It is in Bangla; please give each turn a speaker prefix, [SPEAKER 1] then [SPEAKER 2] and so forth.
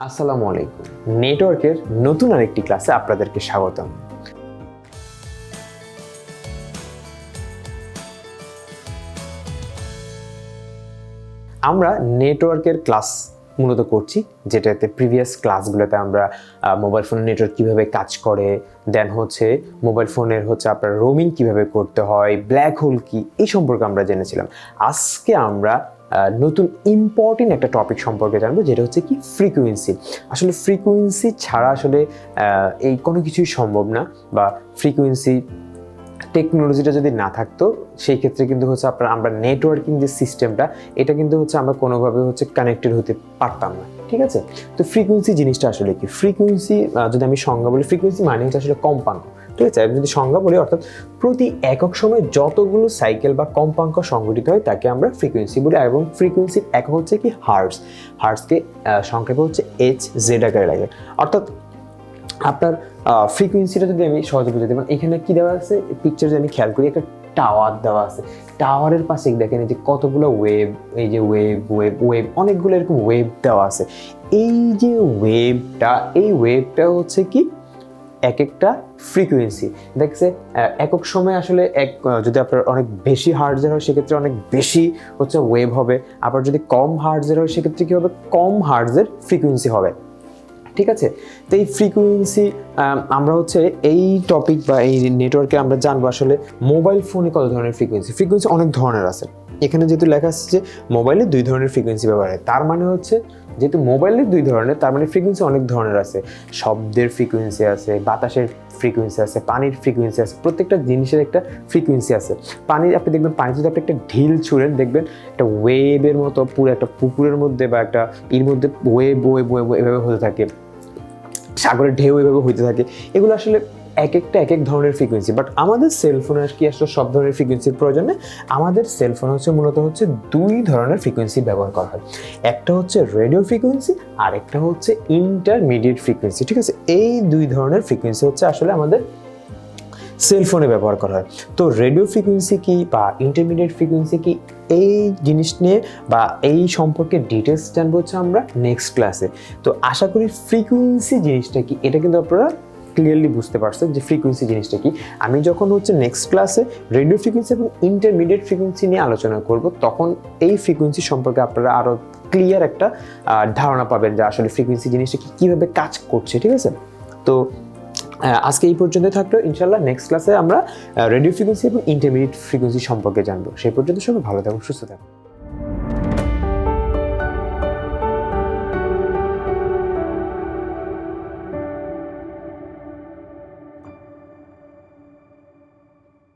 [SPEAKER 1] আসসালামু আলাইকুম। নেটওয়ার্কের নতুন আরেকটি ক্লাসে আপনাদেরকে স্বাগতম। আমরা নেটওয়ার্কের ক্লাস মূলত করছি, যেটাতে প্রিভিয়াস ক্লাসগুলোতে আমরা মোবাইল ফোনের নেটওয়ার্ক কীভাবে কাজ করে, দেন হচ্ছে মোবাইল ফোনের আপনার রোমিং কীভাবে করতে হয়, ব্ল্যাক হোল কি, এই সম্পর্কে আমরা জেনেছিলাম। আজকে আমরা নতুন ইম্পর্টেন্ট একটা টপিক সম্পর্কে জানবো, যেটা হচ্ছে কি ফ্রিকোয়েন্সি। আসলে ফ্রিকোয়েন্সি ছাড়া আসলে এই কোনো কিছুই সম্ভব না, বা ফ্রিকোয়েন্সি টেকনোলজিটা যদি না থাকতো সেই ক্ষেত্রে কিন্তু আমরা নেটওয়ার্কিং যে সিস্টেমটা, এটা কিন্তু আমরা কোনোভাবে কানেক্টেড হতে পারতাম না। ঠিক আছে, তো ফ্রিকোয়েন্সি জিনিসটা আসলে কি? ফ্রিকোয়েন্সি যদি আমি সংজ্ঞা বলি, ফ্রিকোয়েন্সি মানে হচ্ছে আসলে কম্পাঙ্ক। ঠিক আছে, আমি যদি সংজ্ঞা বলি, অর্থাৎ প্রতি একক সময় যতগুলো সাইকেল বা কম্পাঙ্ক সংঘটিত হয় তাকে আমরা ফ্রিকোয়েন্সি বলি, এবং ফ্রিকোয়েন্সির একক হচ্ছে কি হার্টজ। হার্টজকে সংক্ষেপে HZ আকারে লাগে। অর্থাৎ আপনার ফ্রিকোয়েন্সিটা যদি আমি সহজে বুঝাতে পারি, এখানে কি দেওয়া আছে পিকচার, যদি আমি খেয়াল করি, একটা টাওয়ার দেওয়া আছে। টাওয়ারের পাশে দেখেন এই যে কতগুলো ওয়েভ, এই যে ওয়েভ অনেকগুলো এরকম ওয়েভ দেওয়া আছে। এই যে ওয়েভটা হচ্ছে কি এক একটা ফ্রিকোয়েন্সি। দেখছে একক সময় আসলে যদি আপনার অনেক বেশি হার্টজের হয় সেক্ষেত্রে অনেক বেশি ওয়েভ হবে, আবার যদি কম হার্টজের হয় সেক্ষেত্রে কি হবে, কম হার্টজের ফ্রিকোয়েন্সি হবে। ঠিক আছে, তো এই ফ্রিকোয়েন্সি আমরা এই টপিক বা এই নেটওয়ার্কে আমরা জানবো আসলে মোবাইল ফোনে কত ধরনের ফ্রিকোয়েন্সি অনেক ধরনের আছে। এখানে যেহেতু লেখা আছে যে মোবাইলে 2 ধরনের ফ্রিকোয়েন্সি ব্যবহার হয়, তার মানে যেহেতু মোবাইলের 2 ধরনের, তার মানে ফ্রিকোয়েন্সি অনেক ধরনের আছে। শব্দের ফ্রিকোয়েন্সি আছে, বাতাসের ফ্রিকোয়েন্সি আছে, পানির ফ্রিকোয়েন্সি আছে, প্রত্যেকটা জিনিসের একটা ফ্রিকোয়েন্সি আছে। আপনি দেখবেন পানি যদি আপনি একটা ঢিল ছুঁড়েন, দেখবেন একটা ওয়েবের মতো পুরো একটা পুকুরের মধ্যে বা একটা এর মধ্যে ওয়েব এভাবে হতে থাকে, সাগরের ঢেউ এভাবে হইতে থাকে। এগুলো আসলে এক এক ধরনের ফ্রিকোয়েন্সি। বাট আমাদের সেলফোনের কি আসলে সব ধরনের ফ্রিকোয়েন্সির প্রয়োজন নেই। আমাদের সেলফোন মূলত 2 ধরনের ফ্রিকোয়েন্সি ব্যবহার করা হয়। একটা রেডিও ফ্রিকোয়েন্সি, আর একটা ইন্টারমিডিয়েট ফ্রিকোয়েন্সি। ঠিক আছে, এই 2 ধরনের ফ্রিকোয়েন্সি আসলে আমাদের সেলফোনে ব্যবহার করা হয়। তো রেডিও ফ্রিকোয়েন্সি কি বা ইন্টারমিডিয়েট ফ্রিকোয়েন্সি কি, এই জিনিস নিয়ে বা এই সম্পর্কে ডিটেলস জানবো আমরা নেক্সট ক্লাসে। তো আশা করি ফ্রিকোয়েন্সি জিনিসটা কি এটা কিন্তু আপনারা ক্লিয়ারলি বুঝতে পারছেন যে ফ্রিকোয়েন্সি জিনিসটা কি। আমি যখন নেক্সট ক্লাসে রেডিও ফ্রিকোয়েন্সি এবং ইন্টারমিডিয়েট ফ্রিকোয়েন্সি নিয়ে আলোচনা করব, তখন এই ফ্রিকোয়েন্সি সম্পর্কে আপনারা আরও ক্লিয়ার একটা ধারণা পাবেন যে আসলে ফ্রিকোয়েন্সি জিনিসটা কি, কীভাবে কাজ করছে। ঠিক আছে, তো আজকে এই পর্যন্ত থাকলো। ইনশাল্লাহ নেক্সট ক্লাসে আমরা রেডিও ফ্রিকোয়েন্সি এবং ইন্টারমিডিয়েট ফ্রিকোয়েন্সি সম্পর্কে জানবো। সেই পর্যন্ত সবাই ভালো থাকুন, সুস্থ থাকুন।